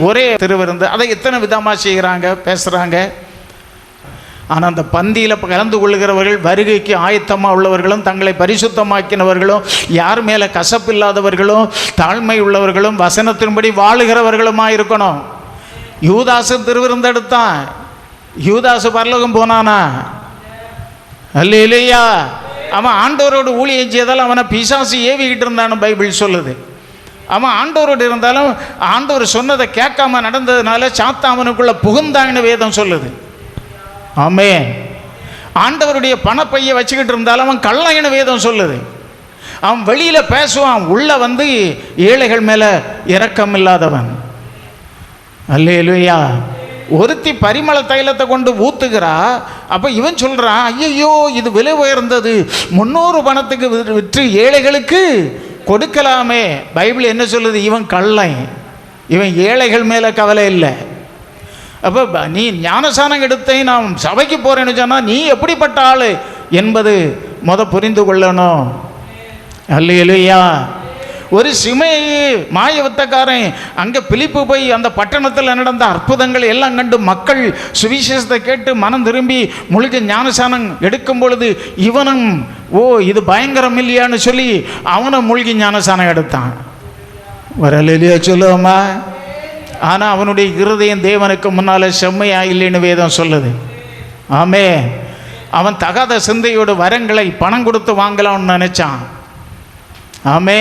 ஒரே திருவிருந்து. அதை எத்தனை விதமாக செய்கிறாங்க, பேசுகிறாங்க. ஆனால் அந்த பந்தியில் கலந்து கொள்கிறவர்கள் வருகைக்கு ஆயத்தமாக உள்ளவர்களும், தங்களை பரிசுத்தமாக்கினவர்களும், யார் மேலே கசப்பில்லாதவர்களும், தாழ்மை உள்ளவர்களும், வசனத்தின்படி வாழுகிறவர்களுமாக இருக்கணும். யூதாசு திருவிருந்து எடுத்தான். யூதாசு பரலோகம் போனானா? அல்லேலூயா. அவன் ஆண்டவரோடு ஊழியம் செய்தால் அவனை பிசாசு ஏவிக்கிட்டு இருந்தான்னு பைபிள் சொல்லுது. அவன் ஆண்டவரோடு இருந்தாலும் ஆண்டவர் சொன்னதை கேட்காம நடந்ததுனால சாத்தாவனுக்குள்ள புகுந்தாங்கன்னு வேதம் சொல்லுது. ஆமென். ஆண்டவருடைய பணப்பையை வச்சுக்கிட்டு இருந்தாலும் அவன் கள்ளன்னு வேதம் சொல்லுது. அவன் வெளியில் பேசுவான், உள்ள வந்து ஏழைகள் மேலே இரக்கம் இல்லாதவன். அல்லேலூயா. ஒருத்தி பரிமள தைலத்தை கொண்டு ஊத்துகிறா. அப்போ இவன் சொல்கிறான், ஐயோ இது விலை உயர்ந்தது, 300 பணத்துக்கு விற்று ஏழைகளுக்கு கொடுக்கலாமே. பைபிள் என்ன சொல்லுது? இவன் கள்ளன், இவன் ஏழைகள் மேலே கவலை இல்லை. அப்போ நீ ஞானசானம் எடுத்த நான் சபைக்கு போகிறேன்னு சொன்னால் நீ எப்படிப்பட்ட ஆள் என்பது புரிந்து கொள்ளணும். அல்லேலூயா. ஒரு சிமையை மாய வித்தக்காரன் அங்கே பிலிப்பு போய் அந்த பட்டணத்தில் நடந்த அற்புதங்கள் எல்லாம் கண்டு மக்கள் சுவிசேஷத்தை கேட்டு மனம் திரும்பி முழுக்க ஞானசானம் எடுக்கும் பொழுது இவனும் இது பயங்கரம் இல்லையான்னு சொல்லி அவனும் மூழ்கி ஞானசானம் எடுத்தான். வரலையா சொல்லுவோமா? ஆனால் அவனுடைய இருதயம் தேவனுக்கு முன்னால் செம்மையா இல்லைன்னு வேதம் சொல்லுது. ஆமே. அவன் தகாத சிந்தையோட வரங்களை பணம் கொடுத்து வாங்கலாம்னு நினைச்சான். ஆமே.